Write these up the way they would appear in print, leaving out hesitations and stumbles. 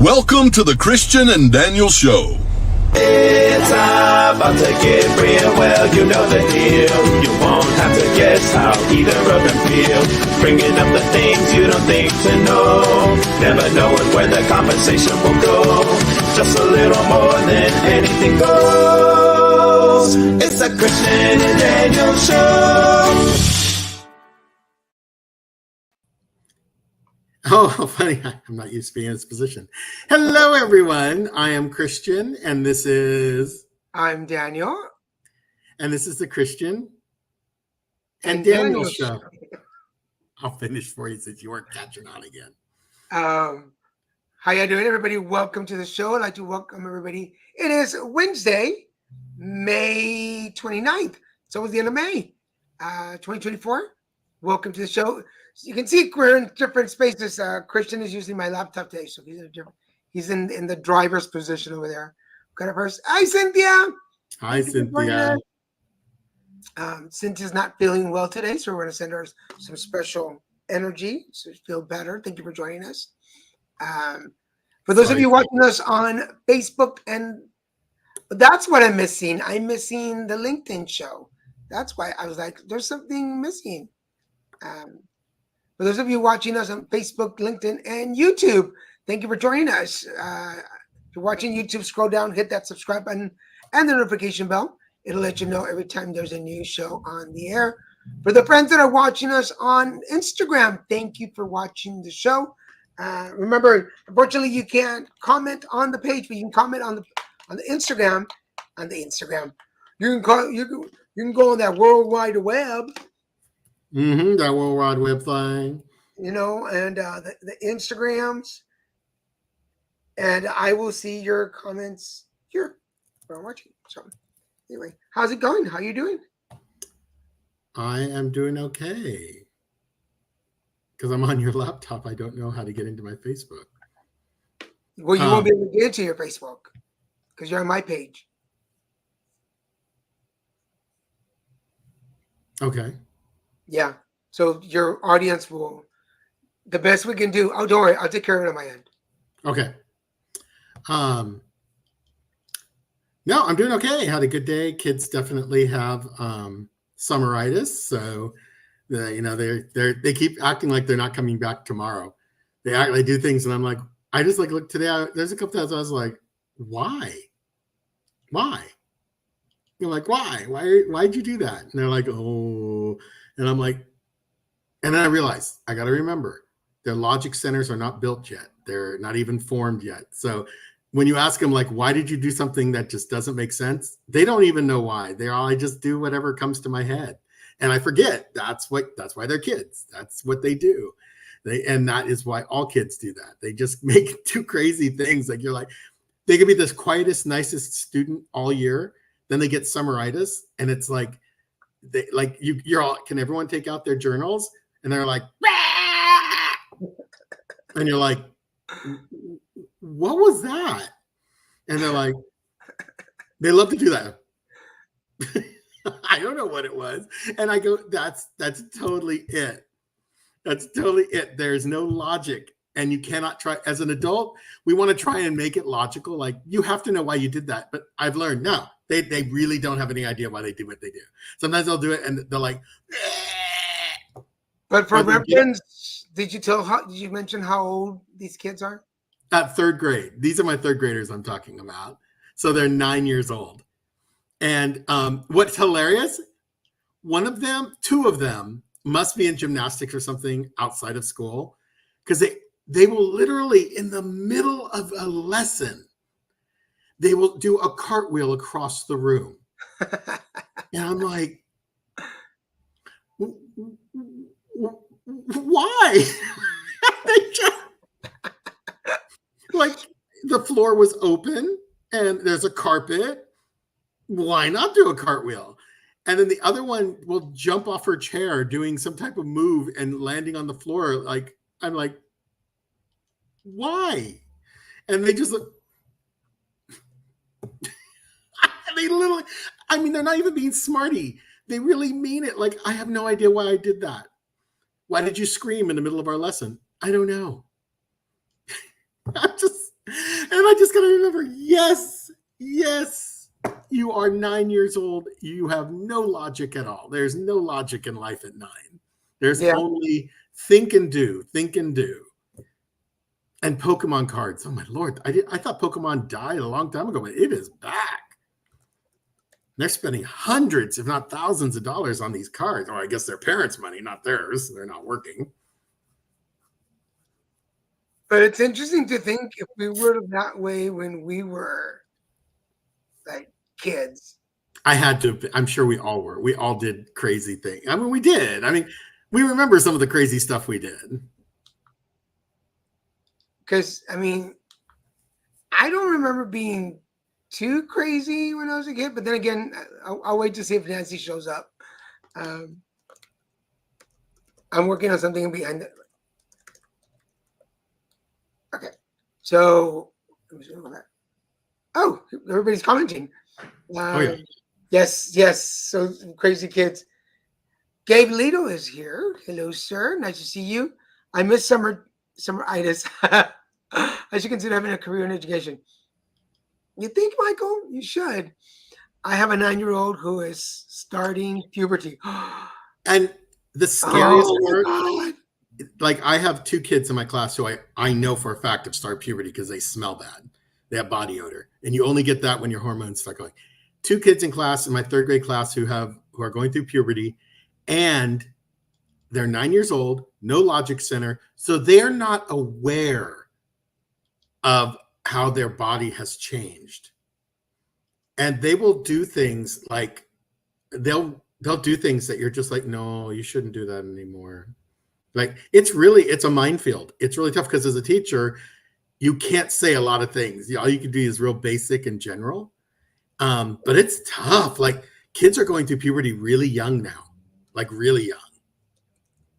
Welcome to the Christian and Daniel Show. It's about to get real, well, you know the deal. You won't have to guess how either of them feel. Bringing up the things you don't think to know. Never knowing where the conversation will go. Just a little more than anything goes. It's a Christian and Daniel Show. Oh, funny. I'm not used to being in this position. Hello, everyone. I am Christian, and this is... I'm Daniel. And this is the Christian and Daniel Show. I'll finish for you since you weren't catching on again. How you doing, everybody? Welcome to the show. I'd like to welcome everybody. It is Wednesday, May 29th. It's almost the end of May, 2024. Welcome to the show. You can see we're in different spaces. Christian is using my laptop today, so he's in the driver's position over there. Got it first. Hi, Cynthia. Hi, Cynthia. Cynthia's not feeling well today, so we're going to send her some special energy so she feel better. Thank you for joining us. For those of you watching us on Facebook, and that's what I'm missing. I'm missing the LinkedIn show. That's why I was like, there's something missing. For those of you watching us on Facebook, LinkedIn, and YouTube, thank you for joining us. If you're watching YouTube, scroll down, hit that subscribe button and the notification bell. It'll let you know every time there's a new show on the air. For the friends that are watching us on Instagram, thank you for watching the show. Remember, unfortunately, you can't comment on the page, but you can comment on the Instagram. On the Instagram, you can go on that World Wide Web. That World Wide Web thing. You know, and the Instagrams. And I will see your comments here while watching. So anyway, how's it going? How are you doing? I am doing okay. Because I'm on your laptop, I don't know how to get into my Facebook. Well, you won't be able to get into your Facebook because you're on my page. Okay. Yeah. So your audience will, the best we can do. Oh, don't worry. I'll take care of it on my end. Okay. No, I'm doing okay. Had a good day. Kids definitely have summeritis. So, they keep acting like they're not coming back tomorrow. They do things. And I'm like, I just look today. There's a couple times I was like, why? You're like, why'd you do that? And they're like, oh, and I'm like, and then I realized I got to remember their logic centers are not built yet. They're not even formed yet. So when you ask them, like, why did you do something that just doesn't make sense? They don't even know why. I just do whatever comes to my head. And I forget that's why they're kids. That's what they do. And that is why all kids do that. They just make two crazy things. Like you're like, they could be the quietest, nicest student all year. Then they get summeritis. And it's like, you're all, can everyone take out their journals? And they're like, Rah! And you're like, what was that? And they're like, they love to do that. I don't know what it was. And I go, that's totally it. That's totally it. There's no logic. And you cannot try, as an adult, we want to try and make it logical. Like, you have to know why you did that. But I've learned, no, they really don't have any idea why they do what they do. Sometimes they'll do it and they're like, Bleh! But for reference, did you mention how old these kids are? At third grade. These are my third graders I'm talking about. So they're 9 years old. And what's hilarious, two of them must be in gymnastics or something outside of school, because they will literally, in the middle of a lesson, they will do a cartwheel across the room. And I'm like, why? Like, the floor was open and there's a carpet. Why not do a cartwheel? And then the other one will jump off her chair doing some type of move and landing on the floor. Like, I'm like, why? And they just look. They literally, I mean, they're not even being smarty. They really mean it. Like, I have no idea why I did that. Why did you scream in the middle of our lesson? I don't know. I just got to remember, yes, you are 9 years old. You have no logic at all. There's no logic in life at 9. There's only think and do. And Pokemon cards. Oh my Lord. I thought Pokemon died a long time ago, but it is back. They're spending hundreds, if not thousands of dollars on these cards. Or I guess their parents' money, not theirs. They're not working. But it's interesting to think if we were that way when we were like kids. I had to. I'm sure we all were. We all did crazy things. I mean, we did. I mean, we remember some of the crazy stuff we did. Because, I mean, I don't remember being too crazy when I was a kid. But then again, I'll wait to see if Nancy shows up. I'm working on something behind it. Okay. So, oh, everybody's commenting. Yeah. Yes. So, crazy kids. Gabe Lito is here. Hello, sir. Nice to see you. I miss summeritis. I should consider having a career in education. You think, Michael? You should. I have a 9-year-old who is starting puberty. And the scariest part, God. like I have 2 kids in my class who I know for a fact have started puberty because they smell bad. They have body odor. And you only get that when your hormones start going. 2 kids in class in my 3rd grade class who are going through puberty, and they're 9 years old, no logic center. So they're not aware of how their body has changed. And they will do things like they'll do things that you're just like, no, you shouldn't do that anymore. Like it's a minefield. It's really tough because as a teacher, you can't say a lot of things. All you can do is real basic and general. But it's tough. Like kids are going through puberty really young now, like really young.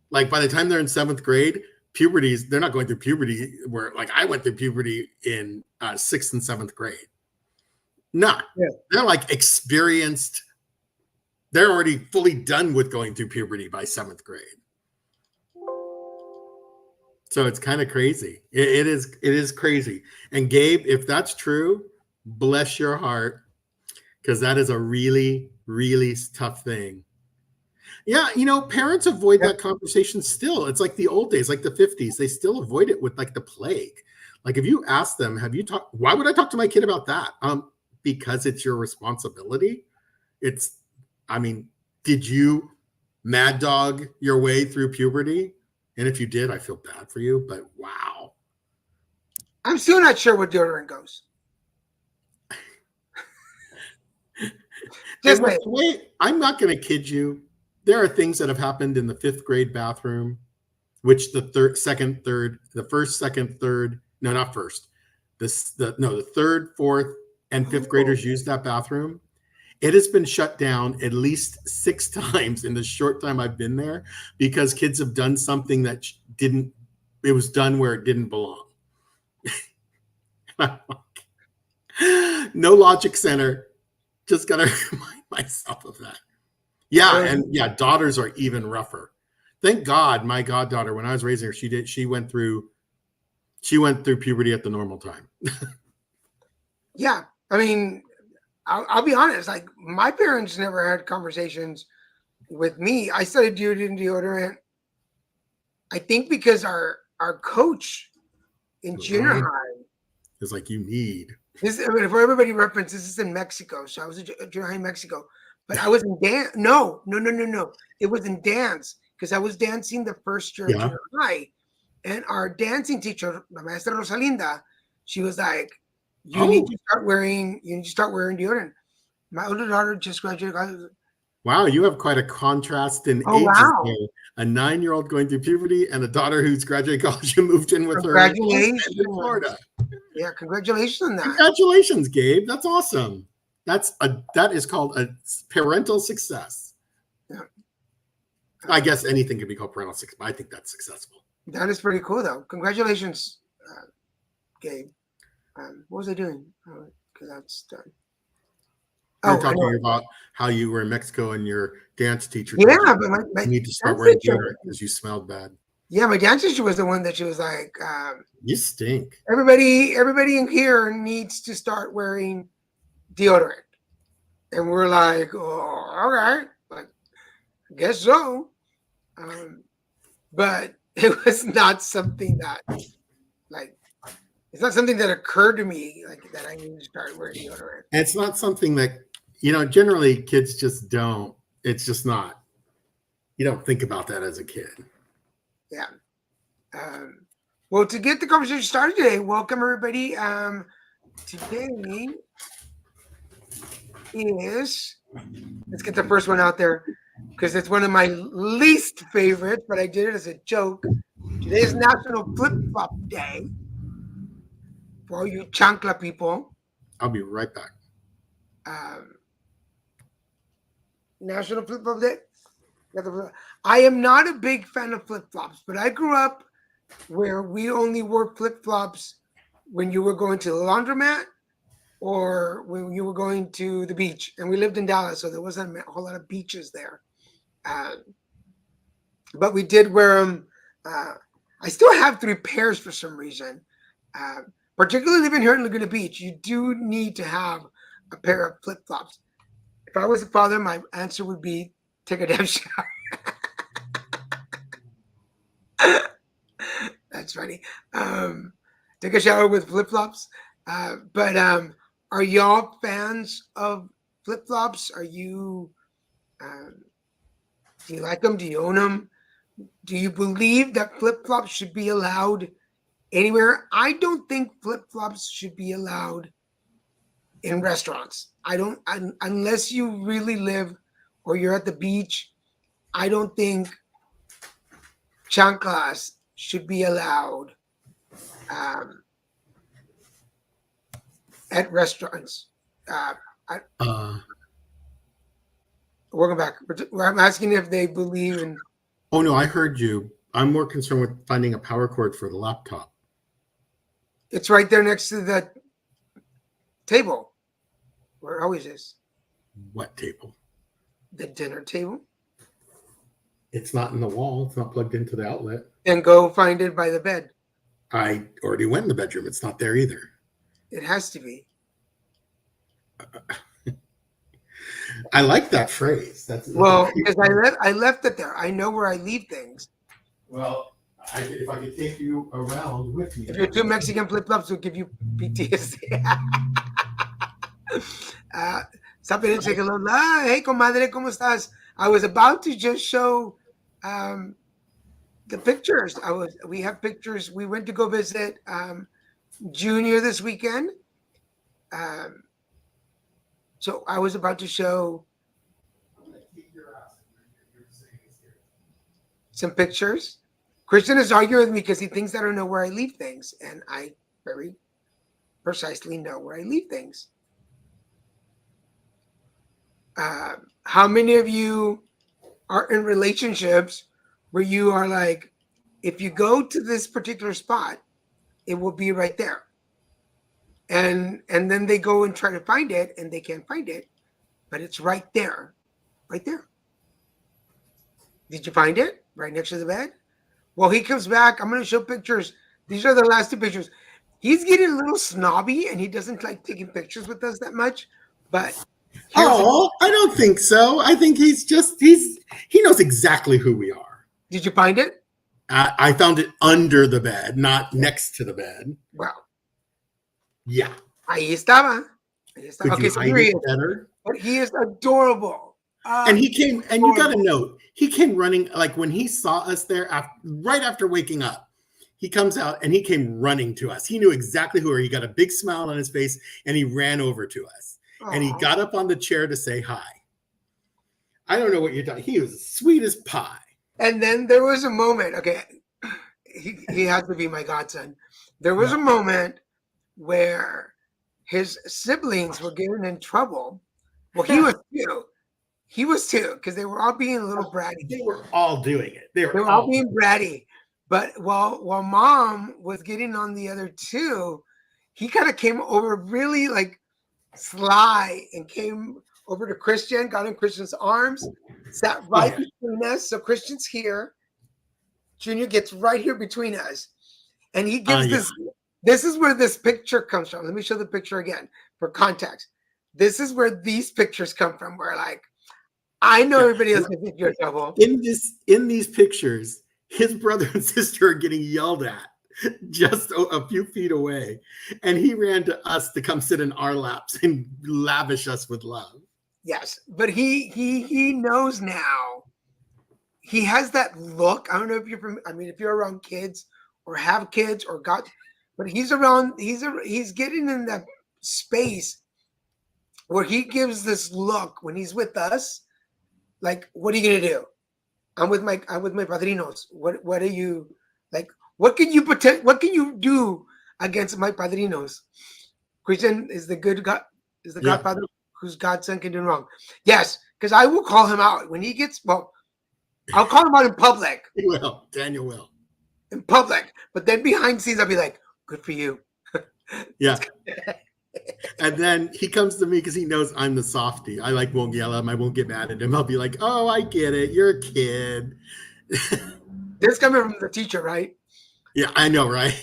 Like by the time they're in 7th grade, they're not going through puberty where like I went through puberty in 6th and 7th grade. They're like experienced. They're already fully done with going through puberty by 7th grade. So it's kind of crazy. It is crazy. And Gabe, if that's true, bless your heart, because that is a really, really tough thing. Yeah, parents avoid that conversation still. It's like the old days, like the 50s. They still avoid it with like the plague. Like if you ask them, why would I talk to my kid about that? Because it's your responsibility. Did you mad dog your way through puberty? And if you did, I feel bad for you, but wow. I'm still not sure where deodorant goes. Just wait, I'm not going to kid you. There are things that have happened in the 5th grade bathroom, which the 3rd, 2nd, 3rd, no, not first. The 3rd, 4th, and 5th graders use that bathroom. It has been shut down at least 6 times in the short time I've been there because kids have done something that it was done where it didn't belong. No logic center. Just got to remind myself of that. Yeah. And yeah, daughters are even rougher. Thank God my goddaughter, when I was raising her, she went through puberty at the normal time. Yeah. I mean, I'll be honest, like my parents never had conversations with me. I started using deodorant, I think because our coach in junior high is like, you need. For everybody reference, this is in Mexico. So I was in junior high in Mexico, but I was in dance. No. It was in dance because I was dancing the first year of junior high. And our dancing teacher, la maestra Rosalinda, she was like, you need to start wearing deodorant. My older daughter just graduated. Wow, you have quite a contrast in ages there. A 9-year-old going through puberty and a daughter who's graduated college and moved in with her in Florida. Yeah, congratulations on that. Congratulations, Gabe. That's awesome. That is called a parental success. Yeah. I guess anything can be called parental success, but I think that's successful. That is pretty cool, though. Congratulations, Gabe. What was I doing? Because that's done. You're talking about how you were in Mexico and your dance teacher. Yeah, but you need to start wearing deodorant because you smelled bad. Yeah, my dance teacher was the one that she was like, You stink. everybody in here needs to start wearing deodorant. And we're like, oh, all right, like, I guess so. But it was not something that, like, it's not something that occurred to me, like, that I need to start wearing deodorant. And it's not something that, generally kids just don't. It's just not. You don't think about that as a kid. Yeah. Well, to get the conversation started today, welcome everybody. Today is, let's get the first one out there because it's one of my least favorites, but I did it as a joke. Today is National Flip Flop Day for all you chancla people. I'll be right back. National Flip Flop Day. I am not a big fan of flip flops, but I grew up where we only wore flip flops when you were going to the laundromat or when you were going to the beach. And we lived in Dallas, so there wasn't a whole lot of beaches there. But we did wear them. I still have 3 pairs for some reason. Particularly living here in Laguna Beach, you do need to have a pair of flip flops. If I was a father, my answer would be take a damn shower. That's funny. Take a shower with flip-flops. But are y'all fans of flip-flops? Are you, do you like them? Do you own them? Do you believe that flip-flops should be allowed anywhere? I don't think flip-flops should be allowed in restaurants. I don't, unless you really live or you're at the beach. I don't think chanclas should be allowed at restaurants. Welcome back. I'm asking if they believe in. Oh no, I heard you. I'm more concerned with finding a power cord for the laptop. It's right there next to the table, where it always is. What table? The dinner table. It's not in the wall. It's not plugged into the outlet. And go find it by the bed. I already went in the bedroom. It's not there either. It has to be. I like that phrase. That's well, because I left it there. I know where I leave things. Well, if I could take you around with me. If you're 2 Mexican flip-flops, will give you PTSD. Stop in and say hello. Hey, comadre, ¿cómo estás? I was about to just show the pictures. We have pictures. We went to go visit Junior this weekend. So I was about to show some pictures. Christian is arguing with me because he thinks I don't know where I leave things. And I very precisely know where I leave things. How many of you are in relationships where you are like, if you go to this particular spot, it will be right there. And then they go and try to find it and they can't find it, but it's right there, right there. Did you find it? Right next to the bed? Well, he comes back. I'm going to show pictures. These are the last 2 pictures. He's getting a little snobby and he doesn't like taking pictures with us that much, but I don't think so. I think he knows exactly who we are. Did you find it? I found it under the bed, not next to the bed. Well, yeah. Ahí estaba. Could Okay, you so hide it better? but he is adorable. And he came, and you got to note, he came running, like when he saw us there, right after waking up, he comes out and he came running to us. He knew exactly who we were. He got a big smile on his face and he ran over to us. And he got up on the chair to say hi. I don't know what you're talking. He was sweet as pie. And then there was a moment. Okay, he had to be my godson. There was a moment where his siblings were getting in trouble. Well, he was too. He was too, because they were all being a little bratty. They were all doing it. They were all being bratty. But while mom was getting on the other 2, he kind of came over really like sly and came over to Christian, got in Christian's arms, sat right between us. So Christian's here. Junior gets right here between us, and he gives Yeah. this. This is where this picture comes from. Let me show the picture again for context. This is where these pictures come from. Where like, I know everybody else can think you're in trouble. In these pictures, his brother and sister are getting yelled at just a few feet away, and he ran to us to come sit in our laps and lavish us with love. Yes, but he knows now. He has that look. I don't know if you're from. I mean, if you're around kids or have kids or got, but he's around. He's getting in that space where he gives this look when he's with us. Like, what are you gonna do? I'm with my padrinos. What are you like? What can you pretend? What can you do against my padrinos? Christian is the good God. Is the godfather whose godson can do wrong. Yes, because I will call him out when he gets. Well, I'll call him out in public. He will. Daniel will. In public, but then behind the scenes, I'll be like, "Good for you." Yeah. And then he comes to me because he knows I'm the softie. I like won't yell at him. I won't get mad at him. I'll be like, "Oh, I get it. You're a kid." This coming from the teacher, right? Yeah, I know, right?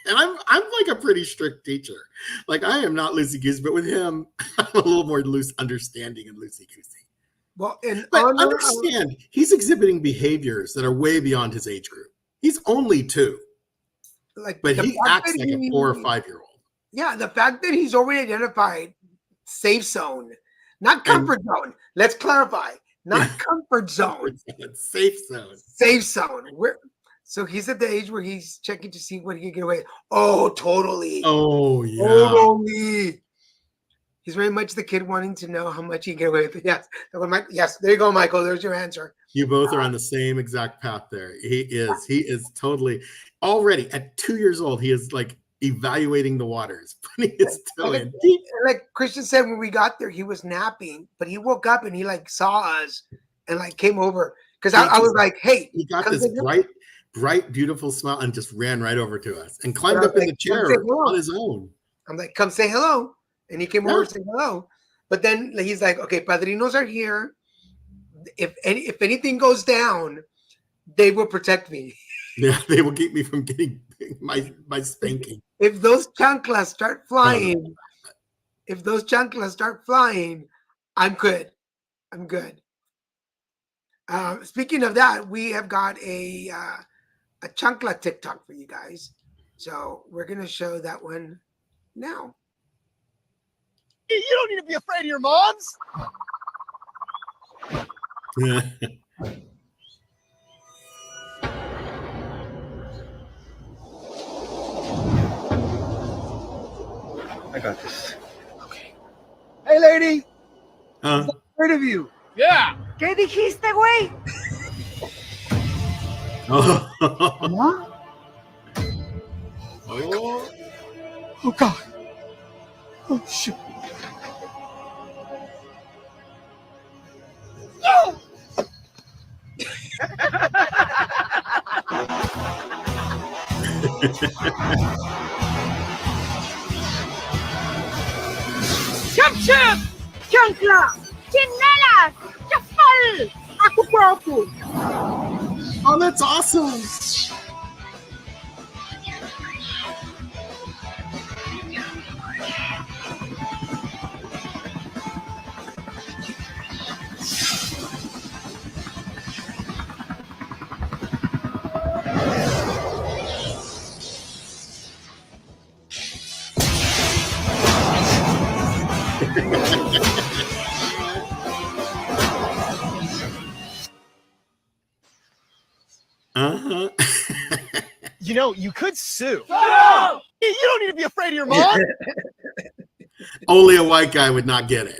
And I'm like a pretty strict teacher. Like I am not loosey goosey, but with him, I'm a little more loose understanding and loosey goosey. Well, and But understand, he's exhibiting behaviors that are way beyond his age group. He's only 2, like, but the he fact acts that like a 4 or 5-year-old. Yeah, the fact that he's already identified safe zone, not comfort zone. Let's clarify, not comfort zone, Safe zone. safe zone. So he's at the age where he's checking to see what he can get away. Oh, totally. Oh yeah. Totally. He's very much the kid wanting to know how much he can get away with. Yes. Yes. There you go, Michael. There's your answer. You both are on the same exact path there. He is totally already at 2 years old. He is like evaluating the waters, putting his toe in. Like Christian said, when we got there, he was napping, but he woke up and he like saw us and like came over. Because I was like, hey, he got this bright, beautiful smile and just ran right over to us and climbed up in the chair on his own. I'm like, come say hello. And he came over and said hello. But then he's like, okay, padrinos are here. If anything goes down, they will protect me. Yeah, they will keep me from getting my spanking. If those chanclas start flying, I'm good. I'm good. Speaking of that, we have got a chancla TikTok for you guys. So we're going to show that one now. You don't need to be afraid of your moms. I got this. Okay. Hey, lady. I'm afraid of you. Yeah. ¿Qué dijiste, güey? Oh. Oh, God. Oh, shit. No! Chap! Chancla! Chinelas! Chapal! Aku po! Oh, that's awesome. Uh-huh. You know, you could sue. No! You don't need to be afraid of your mom. Only a white guy would not get it.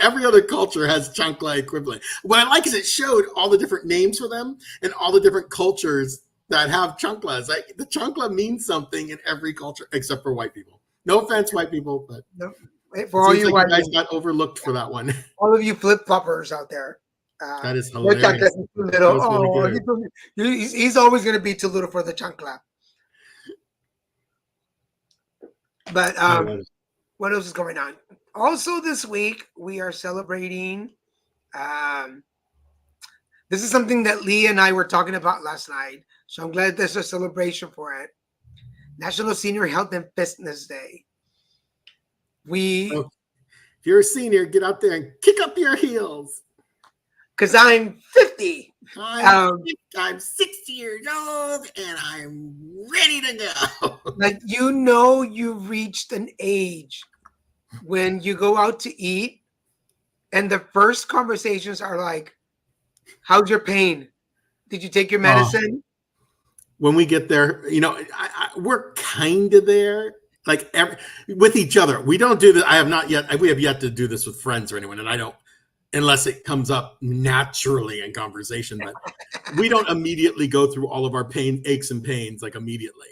Every other culture has chancla equivalent. What I like is it showed all the different names for them and all the different cultures that have chanclas. Like the chancla means something in every culture except for white people. No offense, white people, but no, for all you like white guys got overlooked for that one. All of you flip floppers out there. That is hilarious. He's always going to be too little for the chancla. But what else is going on? Also this week, we are celebrating the This is something that Lee and I were talking about last night. So I'm glad there's a celebration for it. National Senior Health and Fitness Day. If you're a senior, get out there and kick up your heels. Because I'm 50. I'm 60 years old and I'm ready to go. Like, you've reached an age when you go out to eat and the first conversations are like, how's your pain? Did you take your medicine? When we get there, we're kind of there, like with each other. We don't do that. We have yet to do this with friends or anyone. And I don't, unless it comes up naturally in conversation, but we don't immediately go through all of our aches and pains, like immediately.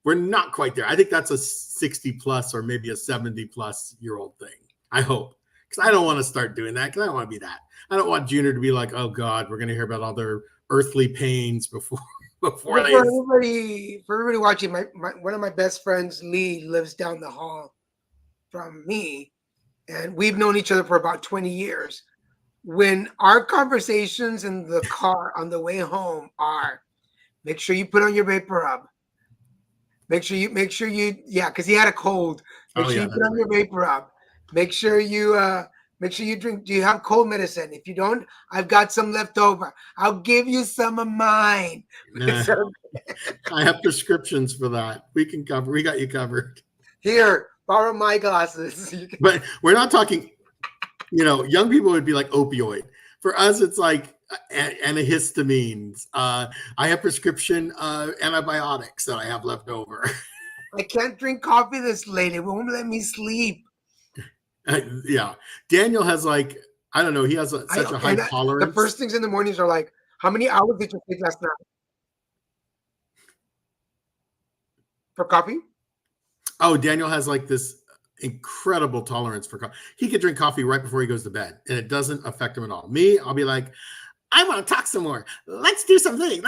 We're not quite there. I think that's a 60 plus or maybe a 70 plus year old thing. I hope, because I don't want to start doing that. Because I don't want to be that. I don't want Junior to be like, oh God, we're going to hear about all their earthly pains before For everybody watching, one of my best friends, Lee, lives down the hall from me, and we've known each other for about 20 years. When our conversations in the car on the way home are, make sure you put on your vapor rub. Make sure you, because he had a cold. Make sure you put on your vapor rub. Make sure you drink. Do you have cold medicine? If you don't, I've got some left over. I'll give you some of mine. Nah, I have prescriptions for that. We got you covered. Here, borrow my glasses. But we're not talking, young people would be like opioid. For us, it's like antihistamines. I have prescription antibiotics that I have left over. I can't drink coffee this late. It won't let me sleep. Yeah. Daniel has he has such a high tolerance. The first things in the mornings are like, how many hours did you sleep last night? For coffee? Oh, Daniel has this incredible tolerance for coffee. He could drink coffee right before he goes to bed and it doesn't affect him at all. Me, I'll be like, I want to talk some more. Let's do something.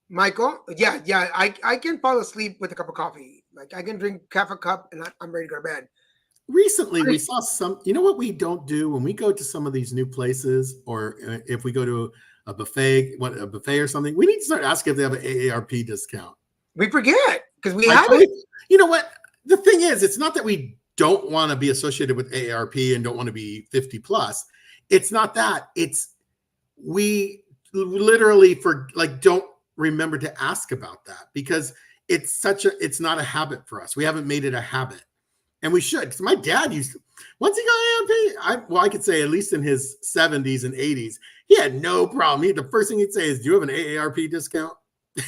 Michael, yeah, I can fall asleep with a cup of coffee. Like, I can drink half a cup and I'm ready to go to bed. Recently, we saw what we don't do when we go to some of these new places, or if we go to a buffet or something, we need to start asking if they have an AARP discount. We forget because we have it. You know what? The thing is, it's not that we don't want to be associated with AARP and don't want to be 50 plus. It's not that. It's we literally don't remember to ask about that because it's not a habit for us. We haven't made it a habit. And we should, because my dad once he got AARP, I could say at least in his 70s and 80s, he had no problem. The first thing he'd say is, do you have an AARP discount?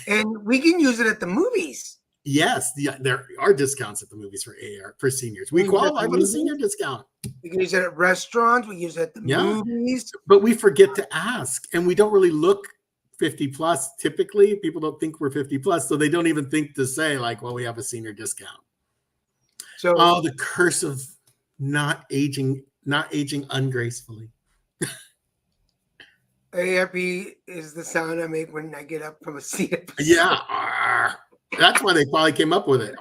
And we can use it at the movies. Yes, there are discounts at the movies for seniors. We qualify for the senior discount. We can use it at restaurants. We use it at the movies. But we forget to ask, and we don't really look 50 plus. Typically, people don't think we're 50 plus, so they don't even think to say we have a senior discount. So, the curse of not aging ungracefully. AARP is the sound I make when I get up from a seat. Yeah, that's why they probably came up with it.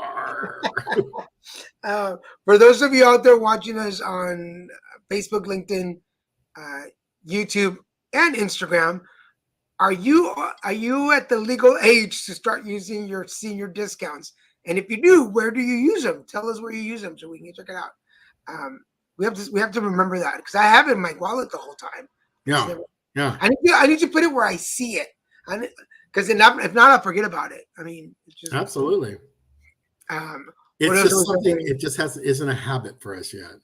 For those of you out there watching us on Facebook, LinkedIn, YouTube, and Instagram, are you at the legal age to start using your senior discounts? And if you do, where do you use them? Tell us where you use them so we can check it out. We have to remember that because I have it in my wallet the whole time. Yeah. I need to put it where I see it, because if not, I'll forget about it. I mean, absolutely. It's just something. It just isn't a habit for us yet.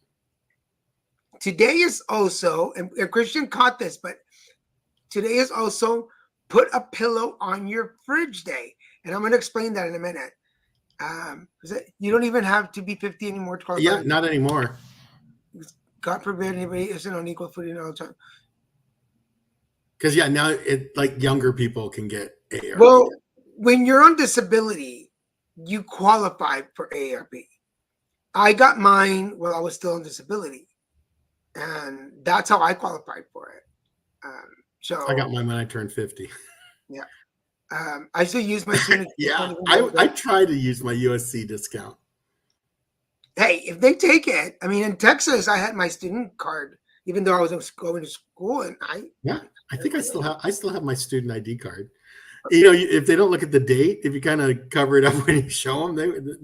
Today is also, and Christian caught this, but today is also put a pillow on your fridge day, and I'm going to explain that in a minute. You don't even have to be 50 anymore to qualify. Yeah, not anymore. God forbid anybody isn't on equal footing all the time. Because now younger people can get AARP. Well, when you're on disability, you qualify for AARP. I got mine while I was still on disability, and that's how I qualified for it. So I got mine when I turned 50. Yeah. I still use my student. Yeah, I try to use my USC discount. Hey, if they take it, I mean, in Texas, I had my student card, even though I was going to school, and I think I still have my student ID card. You know, if they don't look at the date, if you kind of cover it up when you show them,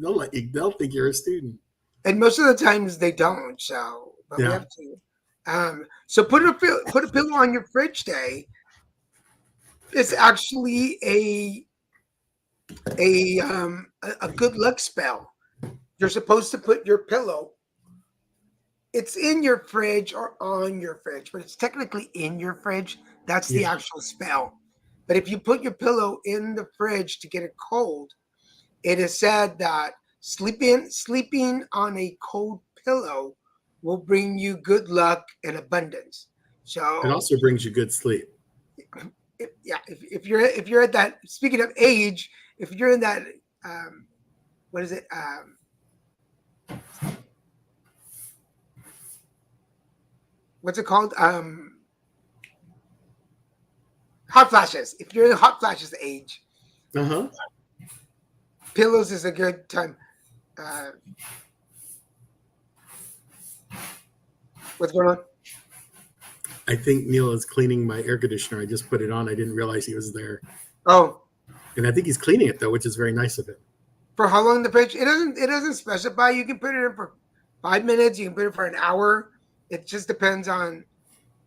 they'll think you're a student. And most of the times they don't. So, but we Yeah. have to. So put a pillow on your fridge day. It's actually a good luck spell. You're supposed to put your pillow. It's in your fridge or on your fridge, but it's technically in your fridge. That's the actual spell. But if you put your pillow in the fridge to get it cold, it is said that sleeping on a cold pillow will bring you good luck and abundance. So It also brings you good sleep. if you're at that, speaking of age, if you're in that what is it? What's it called? Hot flashes. If you're in the hot flashes age, pillows is a good time. What's going on? I think Neil is cleaning my air conditioner. I just put it on. I didn't realize he was there. Oh, And I think he's cleaning it though, which is very nice of him. for how long the fridge? It doesn't specify. You can put it in for 5 minutes. You can put it for an hour. It just depends on,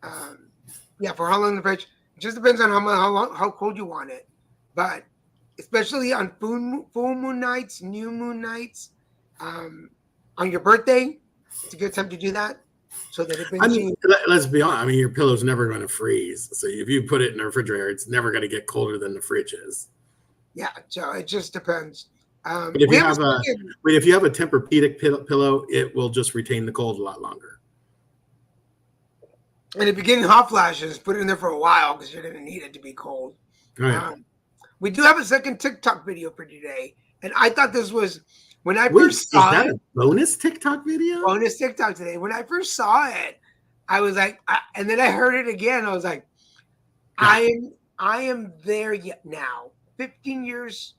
for how long the fridge. It just depends on how cold you want it. But especially on full moon nights, new moon nights, on your birthday, it's a good time to do that. So that it brings you. Let's be honest. I mean, your pillow's never going to freeze. So if you put it in the refrigerator, it's never going to get colder than the fridge is. Yeah, so it just depends. But if you have a Tempur-Pedic pillow, it will just retain the cold a lot longer. And if you're getting hot flashes, put it in there for a while because you're going to need it to be cold. Oh, yeah. We do have a second TikTok video for today, and I thought this was when I first saw is that it. a bonus TikTok video? Bonus TikTok today. When I first saw it, I was like, and then I heard it again. I was like, I am there yet now. 15 years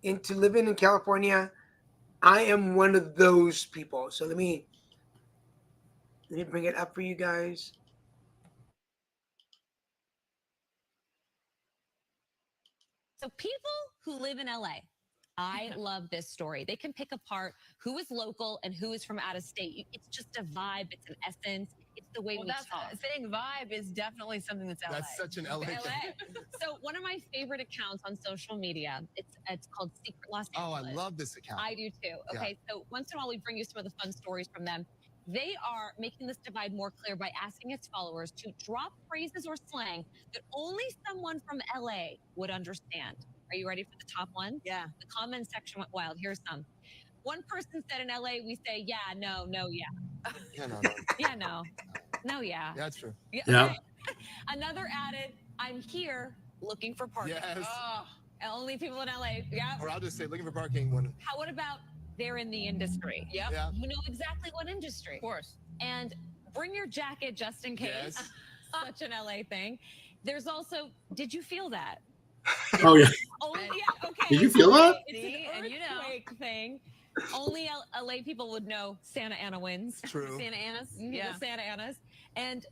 into living in California, I am one of those people. So let me bring it up for you guys. So people who live in LA, I love this story. They can pick apart who is local and who is from out of state. It's just a vibe. It's an essence. It's the way we talk. Saying vibe is definitely something that's LA. That's such an LA thing. So one of my favorite accounts on social media, it's called Secret Los Angeles. Oh, I love this account. I do too. Okay, so once in a while we bring you some of the fun stories from them. They are making this divide more clear by asking its followers to drop phrases or slang that only someone from LA would understand. Are you ready for the top one? Yeah. The comment section went wild. Here's some. One person said in LA, we say, yeah, no, yeah. Yeah, no. Yeah, no. No, yeah. Yeah, that's true. Yeah. Another added, I'm here looking for parking. Yes. Oh, only people in LA. Yeah. Or I'll just say looking for parking when. What about they're in the industry? Yep. Yeah. You know exactly what industry. Of course. And bring your jacket just in case. Yes. Such an LA thing. There's also, did you feel that? Oh, yeah. Only, yeah, okay. Did you feel that? It's an earthquake thing. Only LA people would know Santa Ana wins. True. Santa Ana's. Mhm, Yeah. the Santa Anas. And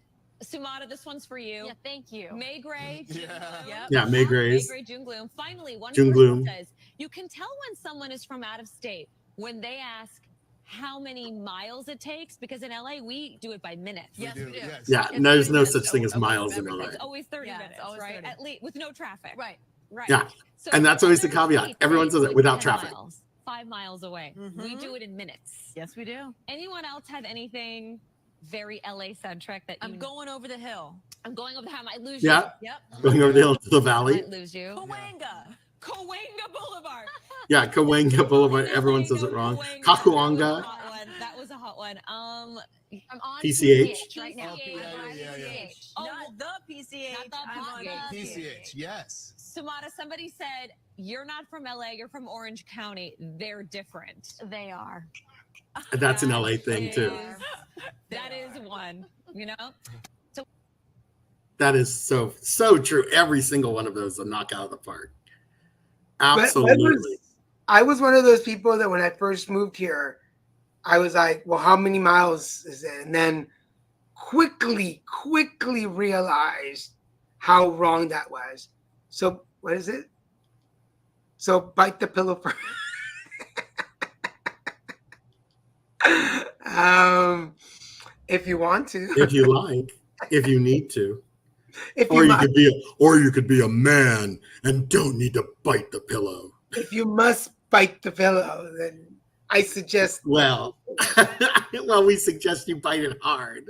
Sumata, this one's for you. Yeah, thank you. May Gray, June Yeah. Gloom. Yep. Yeah, May Grays. May Gray, June Gloom. Finally, one June person Gloom. says, you can tell when someone is from out of state when they ask how many miles it takes, because in LA, we do it by minutes. Yes, we do. Yes. Yeah, It's there's 30 no minutes. such thing as Oh, miles in everything. LA. It's always 30 Yeah, it's minutes, always right? 30. At least with no traffic. Right. Right. Yeah. So And that's always the other caveat. states, Everyone they says do it without 10 traffic. miles, 5 miles away. We Mhm. do it in minutes. Yes, we do. Anyone else have anything very LA centric that I'm going over the hill. I'm going over the hill. I might lose Yeah. you. Yep. Going over the hill to the I valley. might lose you. Cahuenga. Cahuenga Boulevard. Yeah, Cahuenga Boulevard. Everyone says it wrong. Cahuanga. That was a hot one. I'm on PCH. right now. Yeah. Oh, Not the PCH. Not the I'm on PCH. PCH, yes. Sumata, somebody said, you're not from LA, you're from Orange County. They're different. They are. That's an LA thing too. That is one, you know? That is so true. Every single one of those a knock out of the park. But Absolutely. I was one of those people that when I first moved here, I was like, well, how many miles is it? And then quickly realized how wrong that was. So what is it? So bite the pillow first. If you want to, If you like, if you need to, if or you you could be a man and don't need to bite the pillow. if you must bite the pillow, then I suggest. Well, we suggest you bite it hard.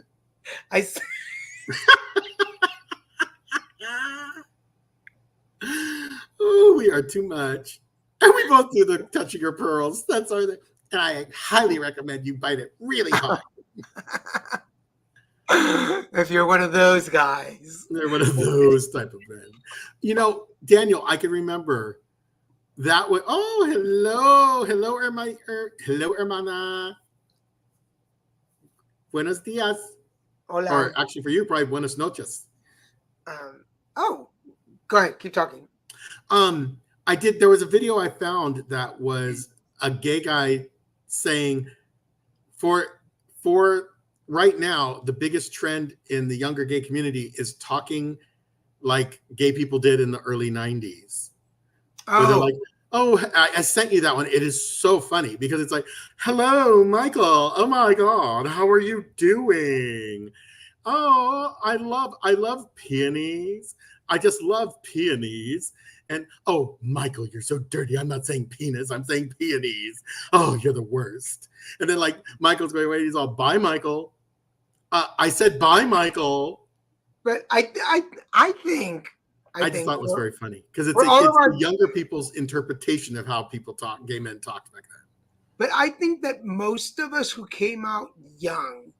Oh, we are too much. And we both do the touching your pearls. That's our thing. And I highly recommend you bite it really hard. If you're one of those guys. They're one of those type of men. You know, Daniel, I can remember that was, hello, hello, hermana. Buenos dias. Hola. Or actually for you, probably buenas noches. Go ahead, keep talking. There was a video I found that was a gay guy saying for right now, the biggest trend in the younger gay community is talking like gay people did in the early 90s. Where they're like, I sent you that one. It is so funny because it's like, hello, Michael. Oh my God. How are you doing? Oh, I love peonies. I just love peonies. And Michael, you're so dirty. I'm not saying penis. I'm saying peonies. Oh, you're the worst. And then like Michael's going away. He's all, bye, Michael. I said, bye, Michael. But I think I just thought it was very funny because it's the younger people's interpretation of how gay men talked back then. But I think that most of us who came out young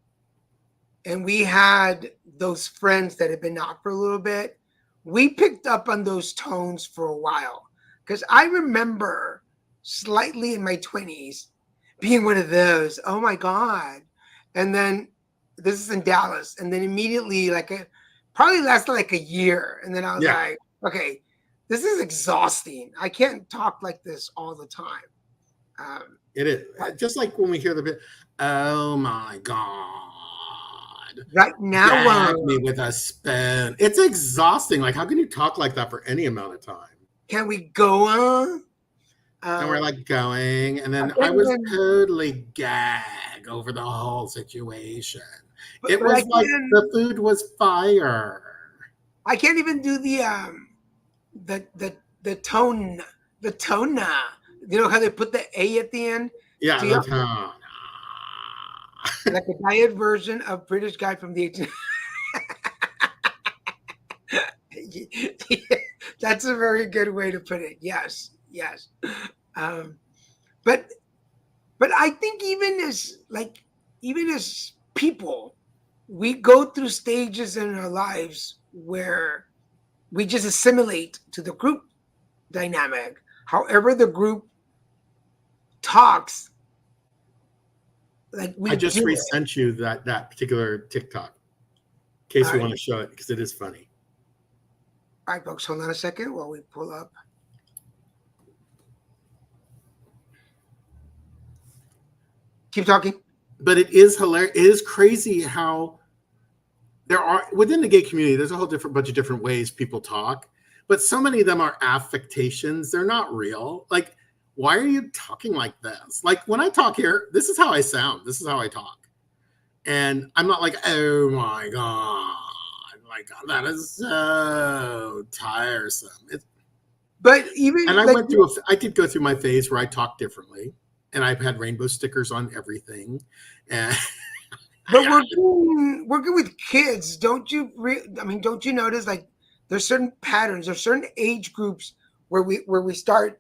and we had those friends that had been out for a little bit, we picked up on those tones for a while. Because I remember slightly in my 20s being one of those, oh my God. And then this is in Dallas. And then immediately probably lasted like a year. And then I was like, okay, this is exhausting. I can't talk like this all the time. It is. Just like when we hear the bit, oh my God. Right now, Gag me with a spoon. It's exhausting. Like, how can you talk like that for any amount of time? Can we go on? And we're like going. And then I was totally gag over the whole situation. It was like the food was fire. I can't even do the tone. The tone. You know how they put the A at the end? Yeah, the tone. Like a diet version of British guy from the 18th. That's a very good way to put it. Yes. But I think even as people, we go through stages in our lives where we just assimilate to the group dynamic. However the group talks, I just resent you that particular TikTok in case you want to show it because it is funny. All right, folks, hold on a second while we pull up. Keep talking. But it is hilarious. It is crazy how there are within the gay community, there's a whole bunch of different ways people talk, but so many of them are affectations. They're not real. Like, why are you talking like this? Like when I talk here, this is how I sound. This is how I talk. And I'm not like, oh my God, like that is so tiresome. But even and I did go through my phase where I talk differently and I've had rainbow stickers on everything. And but working with kids, don't you notice like there's certain patterns, there's certain age groups where we start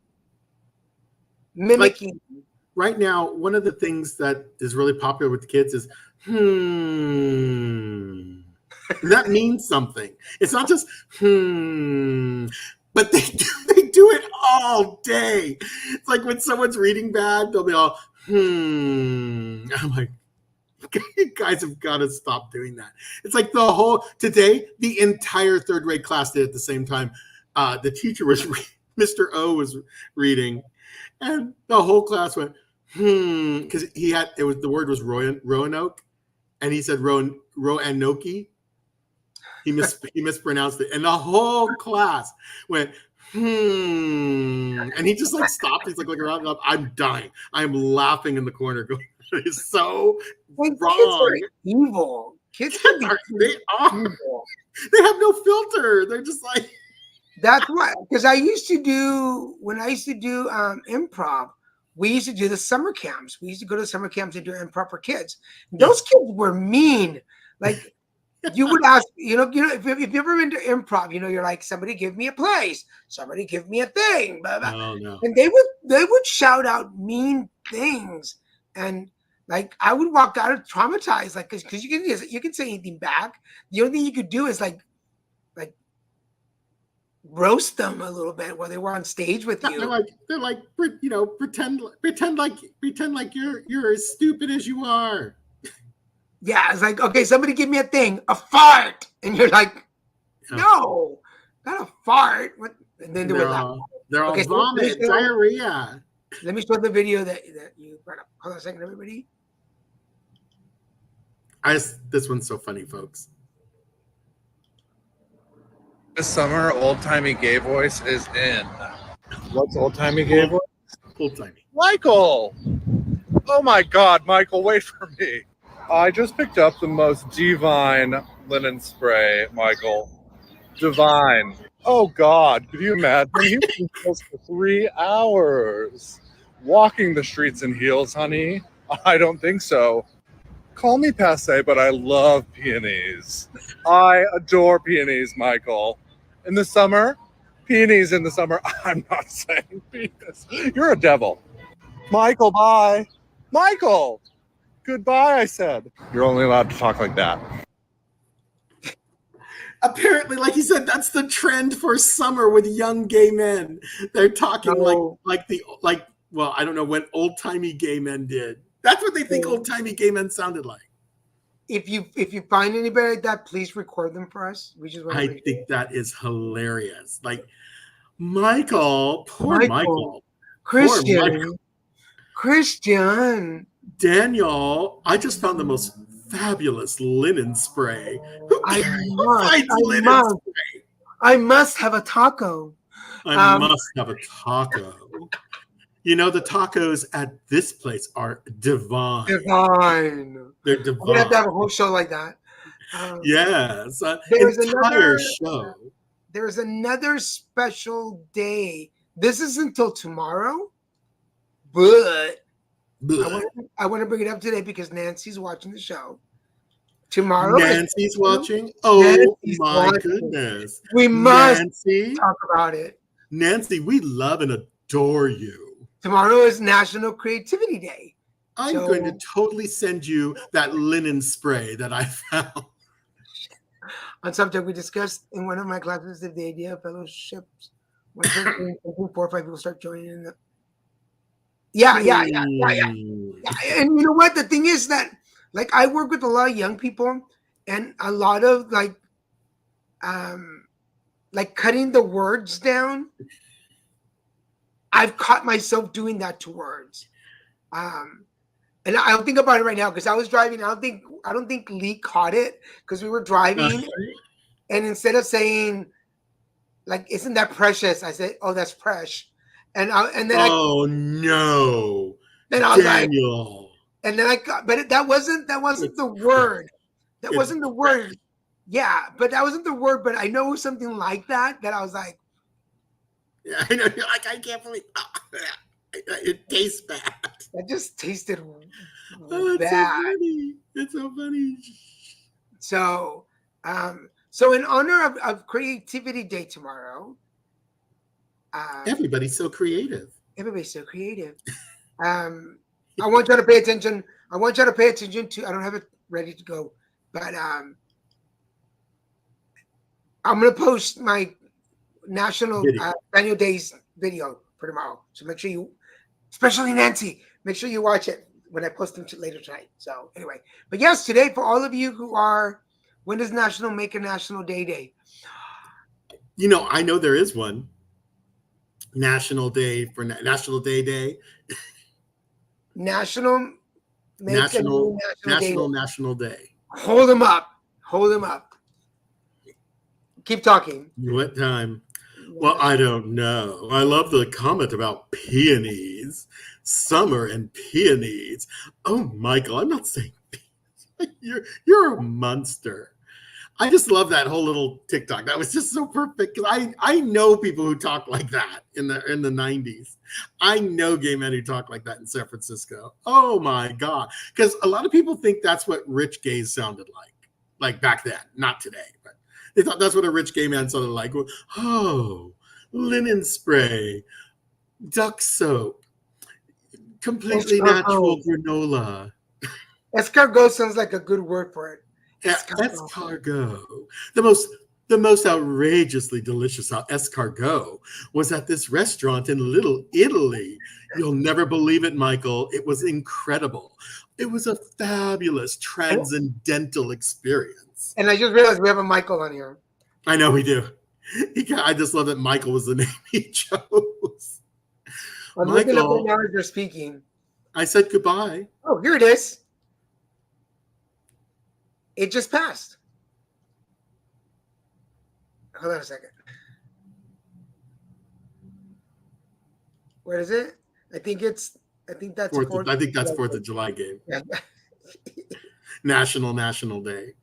mimicking. Like, right now, one of the things that is really popular with the kids is that means something. It's not just but they do it all day. It's like when someone's reading bad, they'll be all I'm like, you guys have got to stop doing that. It's like the entire third grade class did at the same time. The teacher was Mr. O was reading. And the whole class went, because the word was Roanoke. and he said Roanoke. He mispronounced it, and the whole class went, and he just like stopped. He's like looking around. I'm dying. I'm laughing in the corner, going, "It's so Kids wrong." are evil. Kids can be They are. evil. They have no filter. They're just like. That's why, because when I used to do improv, we used to do the summer camps. We used to go to summer camps and do improv for kids. Those kids were mean. Like you would ask, if you've ever been to improv, you're like, somebody give me a place, somebody give me a thing, blah, blah. Oh no. And they would shout out mean things, and like I would walk out of traumatized, like because you can say anything back. The only thing you could do is like roast them a little bit while they were on stage with you. They're like pretend like you're as stupid as you are. Yeah, it's like, okay, somebody give me a thing, a fart, and you're like, no, not a fart. What? And then they're all vomit, diarrhea. Let me show the video that you brought up. Hold on a second, everybody. This one's so funny, folks. This summer, Old Timey Gay Voice is in. What's Old Timey Gay Voice? Old Timey. Michael! Oh my God, Michael, wait for me. I just picked up the most divine linen spray, Michael. Divine. Oh God, could you imagine? He was in heels for 3 hours. Walking the streets in heels, honey? I don't think so. Call me passe, but I love peonies. I adore peonies, Michael. In the summer, peonies in the summer. I'm not saying penis. You're a devil. Michael, bye. Michael, goodbye, I said. You're only allowed to talk like that. Apparently, like he said, that's the trend for summer with young gay men. They're talking well, I don't know what old-timey gay men did. That's what they think old-timey gay men sounded like. If you find anybody like that, please record them for us. I think that is hilarious. Like Michael, poor Michael. Christian. Daniel, I just found the most fabulous linen spray. I must have a taco. I must have a taco. The tacos at this place are divine. They're divine. We have to have a whole show like that. Yes. Show. There's another special day. This is until tomorrow, but I want to bring it up today because Nancy's watching the show. Tomorrow. Nancy's watching? Oh, Nancy's watching. Goodness. We must talk about it. Nancy, we love and adore you. Tomorrow is National Creativity Day. I'm going to totally send you that linen spray that I found. On subject we discussed in one of my classes, the idea of fellowships. When 4 or 5 people start joining in the Yeah. And you know what? The thing is that like I work with a lot of young people and a lot of like cutting the words down. I've caught myself doing that to words. And I'll think about it right now because I was driving. I don't think Lee caught it because we were driving. And instead of saying, like, isn't that precious? I said, oh, that's fresh. And then no. Then I was Daniel. like, and then that wasn't the word. That wasn't the word. Yeah, but that wasn't the word. But I know something like that I was like, yeah, I know. You're like, I can't believe it tastes bad. That just tasted it's bad. So funny. It's so funny. So in honor of Creativity Day tomorrow, everybody's so creative. Everybody's so creative. I want you to pay attention. I to. I don't have it ready to go, but I'm gonna post my National Daniel Days video for tomorrow. So make sure you, especially Nancy, make sure you watch it when I post them later tonight. So anyway, but yes, today for all of you who are, when does National Make a National Day? I know there is one. National Day for National Day Day. National Day. Hold him up. Hold him up. Keep talking. What time? Well, I don't know. I love the comment about peonies. Summer and peonies. Oh, Michael, I'm not saying peonies. You're a monster. I just love that whole little TikTok. That was just so perfect. 'Cause I know people who talk like that in the 90s. I know gay men who talk like that in San Francisco. Oh my God. Because a lot of people think that's what rich gays sounded like back then, not today, but they thought that's what a rich gay man sounded like. Oh, linen spray, duck soap, completely natural granola. Escargot sounds like a good word for it. Escargot. The most outrageously delicious escargot was at this restaurant in Little Italy. You'll never believe it, Michael. It was incredible. It was a fabulous transcendental experience. And I just realized we have a Michael on here. I know we do. I just love that Michael was the name he chose. I'm looking up right now as you're speaking. I said goodbye. Oh, here it is. It just passed. Hold on a second. Where is it? I think that's I think that's 4th of July game. Yeah. National Day.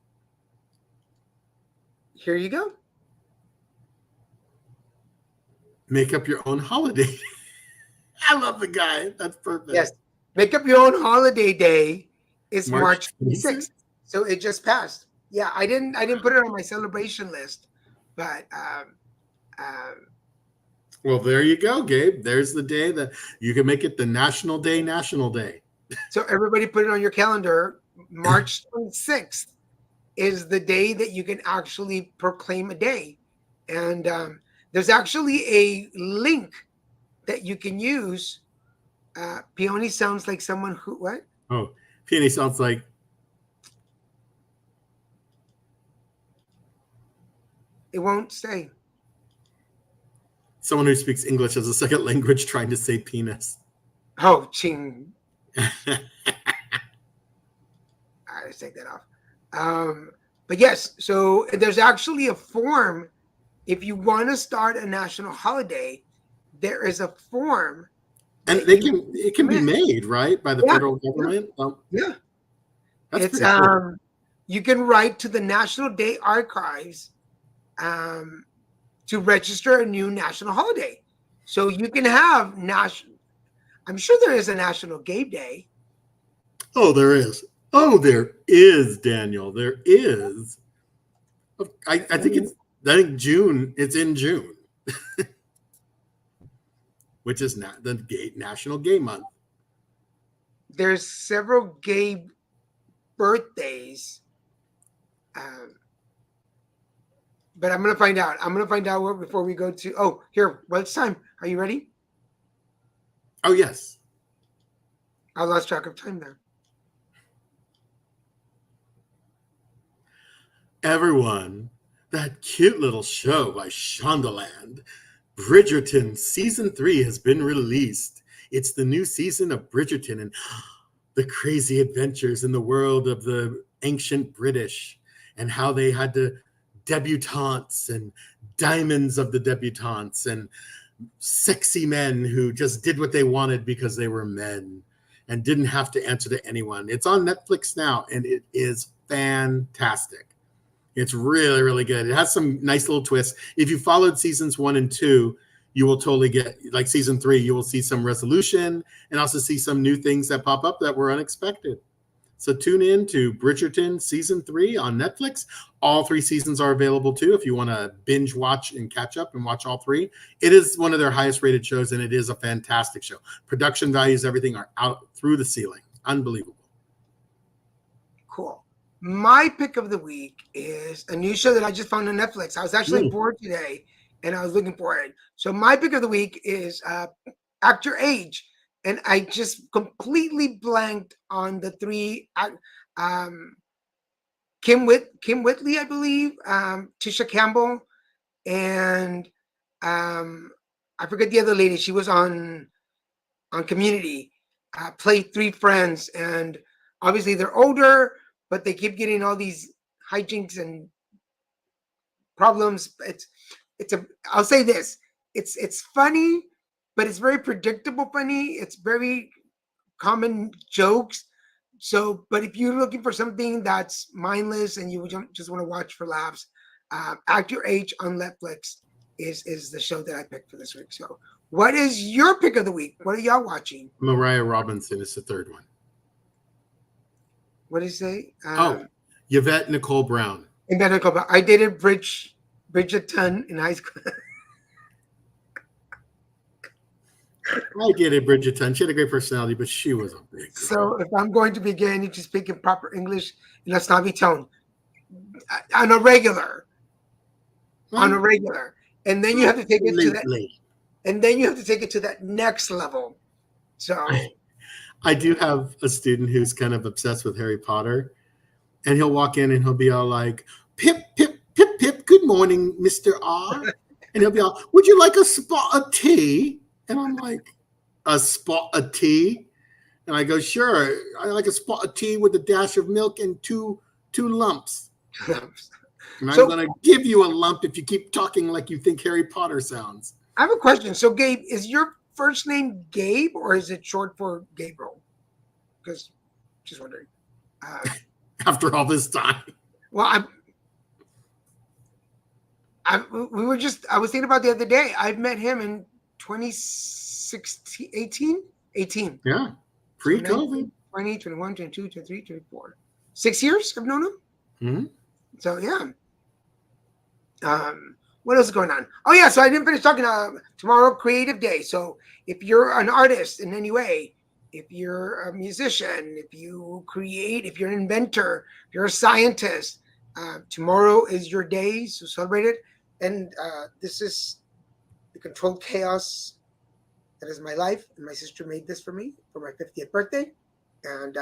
Here you go. Make up your own holiday. I love the guy. That's perfect. Yes. Make up your own holiday day is March 26th. So it just passed. Yeah, I didn't put it on my celebration list, but well, there you go, Gabe. There's the day that you can make it the National Day. So everybody put it on your calendar. March 26th is the day that you can actually proclaim a day. And there's actually a link that you can use. Peony sounds like someone who, what? Oh, Peony sounds like. It won't say. Someone who speaks English as a second language trying to say penis. Oh, ching. Let's take that off. But yes, so there's actually a form. If you want to start a national holiday, there is a form. And it can be made, right, by the federal government? Yeah. That's it's cool. You can write to the National Day Archives to register a new national holiday. So you can have I'm sure there is a National Gay Day. Oh, there is. Oh, there is, Daniel. There is. I think June. It's in June, which is not the National Gay Month. There's several gay birthdays. But I'm going to find out. I'm going to find out what before we go to. Oh, here. Well, it's time. Are you ready? Oh, yes. I lost track of time there. Everyone, that cute little show by Shondaland, Bridgerton Season 3 has been released. It's the new season of Bridgerton and the crazy adventures in the world of the ancient British and how they had to debutantes and diamonds of the debutantes and sexy men who just did what they wanted because they were men and didn't have to answer to anyone. It's on Netflix now, and it is fantastic. It's really, really good. It has some nice little twists. If you followed seasons 1 and 2, you will totally get, like season 3, you will see some resolution and also see some new things that pop up that were unexpected. So tune in to Bridgerton Season 3 on Netflix. All 3 seasons are available too if you want to binge watch and catch up and watch all 3. It is one of their highest rated shows, and it is a fantastic show. Production values, everything are out through the ceiling. Unbelievable. Cool. My pick of the week is a new show that I just found on Netflix. I was actually bored today, and I was looking for it. So my pick of the week is Actor Age. And I just completely blanked on the 3. Kim Whitley, I believe, Tisha Campbell, and I forget the other lady. She was on Community. Played 3 friends, and obviously they're older, but they keep getting all these hijinks and problems. I'll say this, it's funny, but it's very predictable funny. It's very common jokes. So, but if you're looking for something that's mindless and you just want to watch for laughs, Act Your Age on Netflix is the show that I picked for this week. So, what is your pick of the week? What are y'all watching? Mariah Robinson is the third one. What did you say? Yvette Nicole Brown. I dated Bridgerton in high school. I get it, Bridgerton. She had a great personality, but she was a big girl. So if I'm going to be gay, I need to speak in proper English in a snobby tone. On a regular. And then you have to take it to that. And then you have to take it to that next level. So I do have a student who's kind of obsessed with Harry Potter. And he'll walk in and he'll be all like, Pip, Pip, Pip, Pip, good morning, Mr. R. And he'll be all, would you like a spot of tea? And I'm like, a spot of tea? And I go, sure. I like a spot of tea with a dash of milk and two lumps. And I'm going to give you a lump if you keep talking like you think Harry Potter sounds. I have a question. So, Gabe, is your first name Gabe or is it short for Gabriel? Because, just wondering. After all this time. Well, I was thinking about the other day. I've met him in 2016, 18. Yeah, pre-COVID. 20, 21, 22, 23, 24. 6 years I've known him. Mm-hmm. So, yeah. What else is going on? Oh, yeah, so I didn't finish talking. Tomorrow, Creative Day. So if you're an artist in any way, if you're a musician, if you create, if you're an inventor, if you're a scientist, tomorrow is your day, so celebrate it. And this is the controlled chaos that is my life. And my sister made this for me for my 50th birthday. And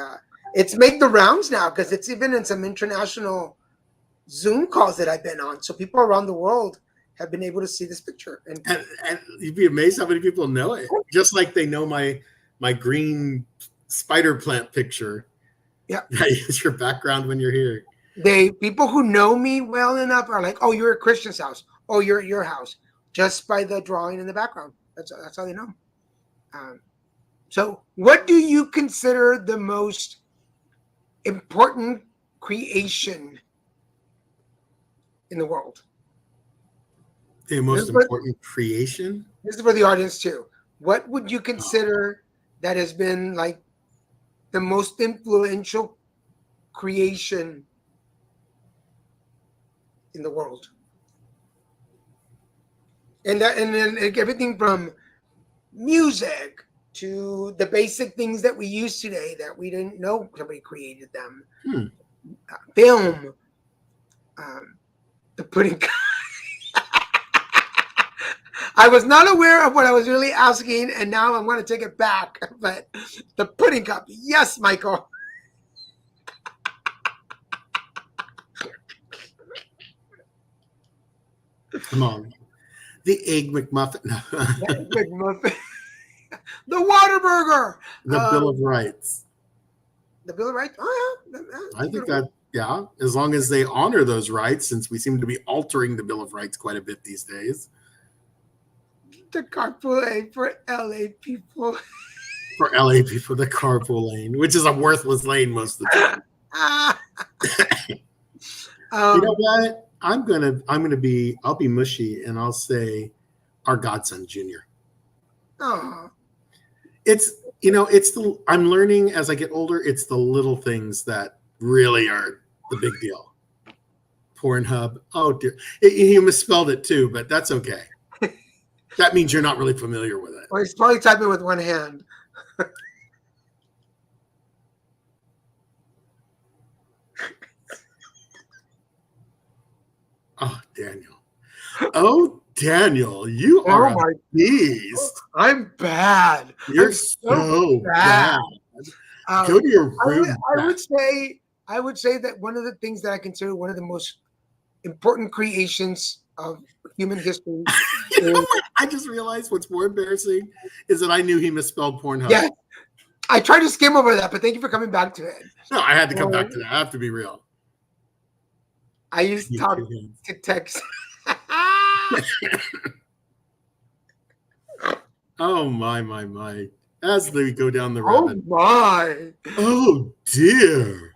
it's made the rounds now because it's even in some international Zoom calls that I've been on. So people around the world have been able to see this picture. And you'd be amazed how many people know it. Just like they know my green spider plant picture. Yeah. That is your background when you're here. People who know me well enough are like, oh, you're at Christian's house. Oh, you're at your house. Just by the drawing in the background. That's how they know. So what do you consider the most important creation in the world? The most important creation? This is for the audience too. What would you consider that has been like the most influential creation in the world? And then everything from music to the basic things that we use today that we didn't know somebody created them. Film, the pudding. I was not aware of what I was really asking, and now I'm going to take it back. But the pudding cup, yes, Michael. Come on. The Egg McMuffin. The Whataburger. The Bill of Rights. The Bill of Rights? Oh, yeah. I think that, yeah, as long as they honor those rights, since we seem to be altering the Bill of Rights quite a bit these days. The carpool lane for LA people. For LA people, the carpool lane, which is a worthless lane most of the time. You know what? I'll be mushy and I'll say our godson Junior. Oh. I'm learning as I get older, it's the little things that really are the big deal. Pornhub. Oh dear. You misspelled it too, but that's okay. That means you're not really familiar with it. Well, he's probably typing with one hand. Oh, Daniel. Oh, Daniel, you are a beast. I'm bad. You're so bad. Go to your room. I would say that one of the things that I consider one of the most important creations of human history. I just realized what's more embarrassing is that I knew he misspelled Pornhub. Yeah. I tried to skim over that, but thank you for coming back to it. No, I had to come back to that. I have to be real. I used talk to text. Oh my. As we go down the Oh rabbit. my. Oh dear.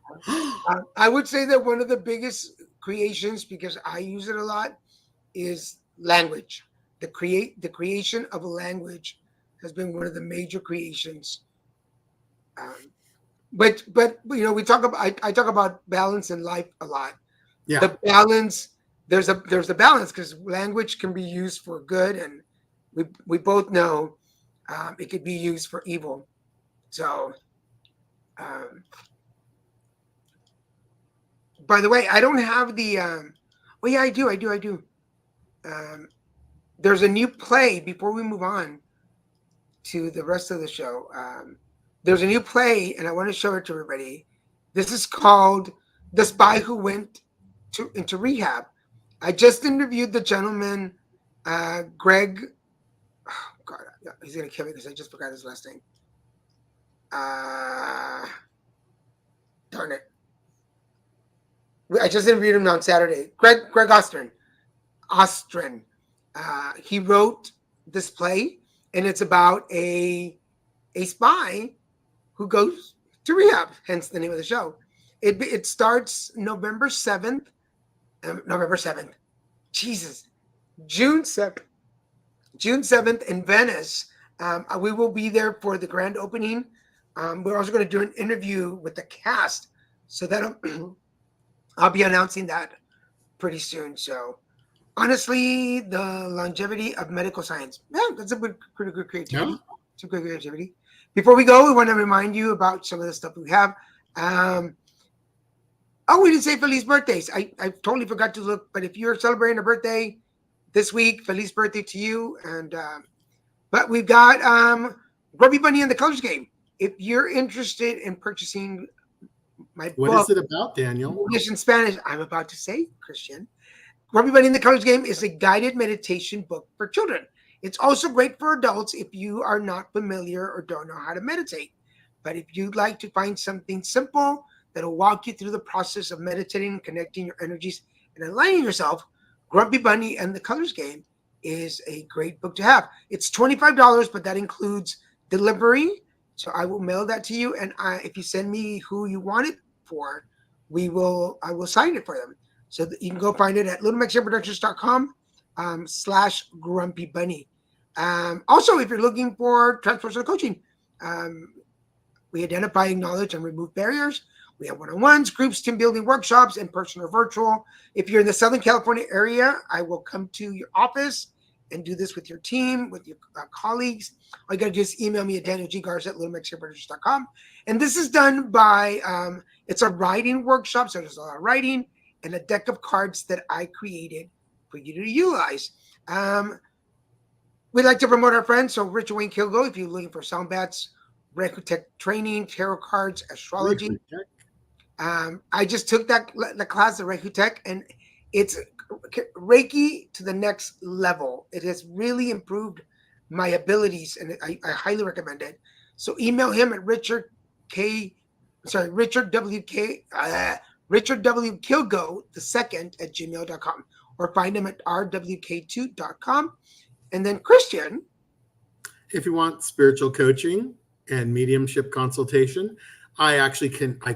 I would say that one of the biggest creations, because I use it a lot, is language. The creation of a language has been one of the major creations. But you know, we talk about I talk about balance in life a lot. Yeah. The balance, there's a balance, because language can be used for good, and we both know it could be used for evil. So by the way, I don't have the oh yeah, I do. There's a new play before we move on to the rest of the show. There's a new play, and I want to show it to everybody. This is called The Spy Who Went into Rehab. I just interviewed the gentleman, Greg. Oh God, he's gonna kill me because I just forgot his last name. Darn it! I just interviewed him on Saturday. Greg Ostrin. He wrote this play, and it's about a spy who goes to rehab, hence the name of the show. It starts November 7th. Jesus. June 7th in Venice. We will be there for the grand opening. We're also going to do an interview with the cast. So that I'll be announcing that pretty soon. So honestly, the longevity of medical science. Yeah, that's a pretty good creativity. Yeah. It's a good creativity. Before we go, we want to remind you about some of the stuff we have. We didn't say Feliz birthdays. I totally forgot to look, but if you're celebrating a birthday this week, Feliz birthday to you. And but we've got Grumpy Bunny and the Colors Game. If you're interested in purchasing my book, What is it about, Daniel? English and Spanish, I'm about to say, Christian. Grumpy Bunny and the Colors Game is a guided meditation book for children. It's also great for adults if you are not familiar or don't know how to meditate. But if you'd like to find something simple that'll walk you through the process of meditating, connecting your energies, and aligning yourself, Grumpy Bunny and the Colors Game is a great book to have. It's $25, but that includes delivery. So I will mail that to you. And if you send me who you want it for, I will sign it for them. So that you can go find it at littlemexionproductions.com /Grumpy Bunny. Also, if you're looking for transpersonal coaching, we identify, acknowledge, and remove barriers. We have one-on-ones, groups, team building workshops, in person or virtual. If you're in the Southern California area, I will come to your office and do this with your team, with your colleagues. All you got to do is email me at danielggarza@littlemexionproductions.com. And this is done by, it's a writing workshop, so there's a lot of writing and a deck of cards that I created for you to utilize. We'd like to promote our friends. So Richard Wayne Kilgo, if you're looking for sound bats, Reiki training, tarot cards, astrology. I just took the class of Reiki Tech, and it's Reiki to the next level. It has really improved my abilities, and I highly recommend it. So email him at Richard W. Kilgo II at gmail.com, or find him at rwk2.com. And then Christian, If you want spiritual coaching and mediumship consultation, I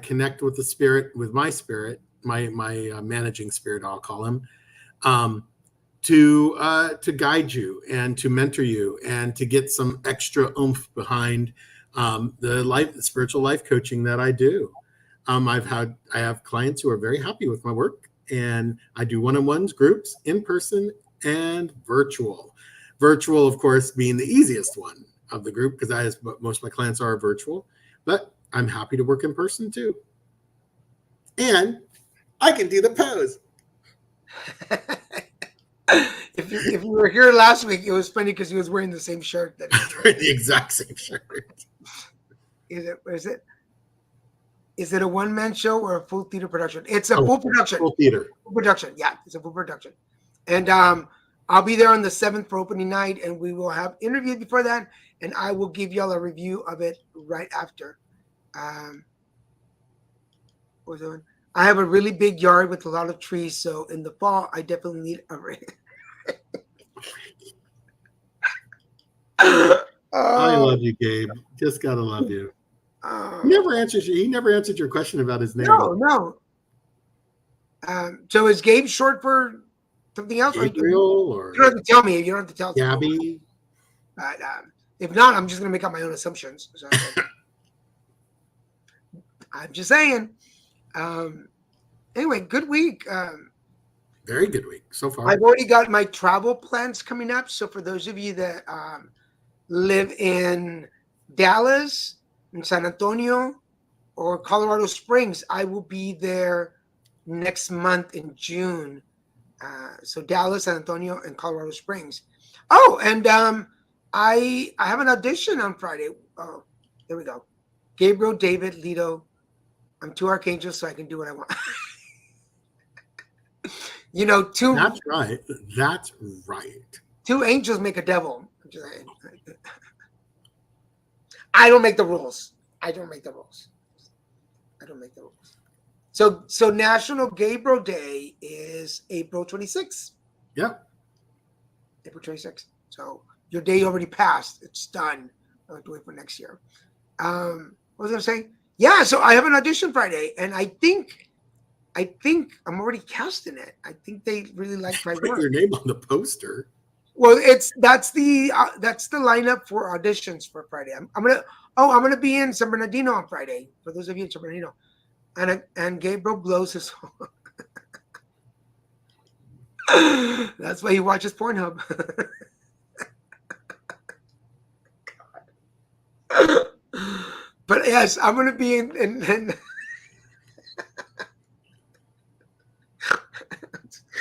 connect with the spirit, with my spirit, my managing spirit, I'll call him, to guide you and to mentor you and to get some extra oomph behind the spiritual life coaching that I do. I have clients who are very happy with my work, and I do one-on-ones, groups, in person, and virtual. Virtual, of course, being the easiest one of the group, because most of my clients are virtual, but I'm happy to work in person too. And I can do the pose. if you were here last week, it was funny because he was wearing the same shirt. The exact same shirt. Is it a one-man show or a full theater production? It's a full production. Full theater. Full production. Yeah, it's a full production. And I'll be there on the 7th for opening night, and we will have interviews before that. and I will give y'all a review of it right after. What was I doing? I have a really big yard with a lot of trees, so in the fall, I definitely need a I love you, Gabe. Just gotta love you. He never answered your question about his name. No. So is Gabe short for something else? Gabriel or you don't have to tell me. You don't have to tell me. Gabby. But if not, I'm just gonna make up my own assumptions. So, I'm just saying. Anyway, good week. Very good week so far. I've already got my travel plans coming up. So for those of you that live in Dallas, in San Antonio, or Colorado Springs, I will be there next month in June. So Dallas, San Antonio, and Colorado Springs. Oh, and I have an audition on Friday. Oh, there we go. Gabriel, David, Lito. I'm 2 archangels, so I can do what I want. You know, two. That's right. That's right. 2 angels make a devil. I'm just saying. I don't make the rules. So National Gabriel Day is April 26th. Yeah. April 26th. So your day already passed. It's done. I'll have to wait for next year. What was I going to say? Yeah, so I have an audition Friday, and I think I'm already casting it. I think they really like my Put work. your name on the poster. Well, that's the lineup for auditions for Friday. I'm gonna be in San Bernardino on Friday. For those of you in San Bernardino, and Gabriel blows his horn. That's why he watches Pornhub. But yes, I'm gonna be in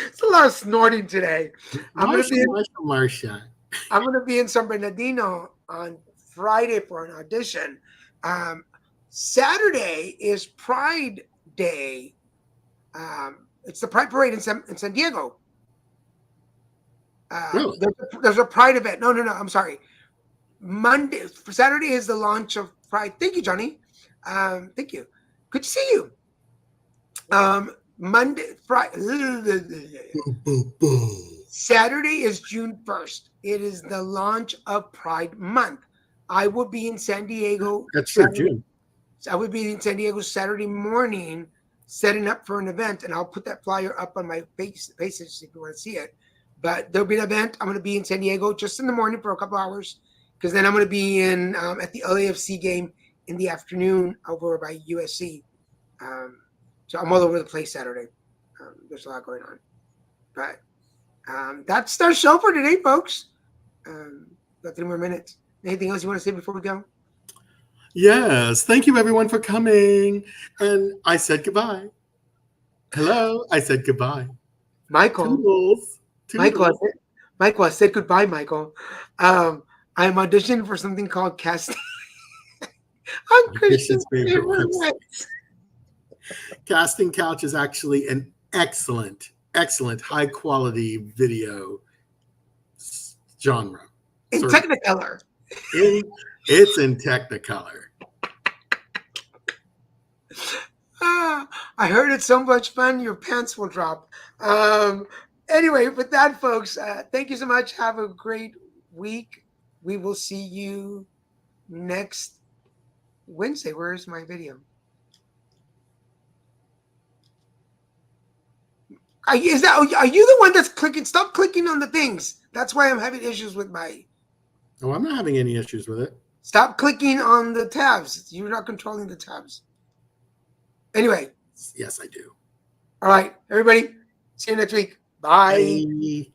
It's a lot of snorting today. I'm going to be in San Bernardino on Friday for an audition. Saturday is Pride Day. It's the Pride Parade in San Diego. Really? There's a Pride event. No. I'm sorry. Saturday is the launch of Pride. Thank you, Johnny. Thank you. Good to see you. Saturday is June 1st. It is the launch of Pride Month. I will be in San Diego. That's true, June. I would be in San Diego Saturday morning, setting up for an event, and I'll put that flyer up on my pages if you want to see it. But there'll be an event. I'm going to be in San Diego just in the morning for a couple hours, because then I'm going to be in at the LAFC game in the afternoon over by USC. So I'm all over the place Saturday. There's a lot going on. But that's our show for today, folks. Got 3 more minutes. Anything else you want to say before we go? Yes. Thank you, everyone, for coming. And I said goodbye. Hello. I said goodbye. Michael. Toodles. Michael, I said goodbye, Michael. I'm auditioning for something called casting. I'm Christian's favorite website. Casting Couch is actually an excellent, high quality video genre. In Technicolor. It's in Technicolor. I heard it's so much fun, your pants will drop. Anyway, with that, folks, thank you so much. Have a great week. We will see you next Wednesday. Where is my video? Are you the one that's clicking? Stop clicking on the things. That's why I'm having issues with my. Oh, I'm not having any issues with it. Stop clicking on the tabs. You're not controlling the tabs. Anyway. Yes, I do. All right, everybody. See you next week. Bye. Bye.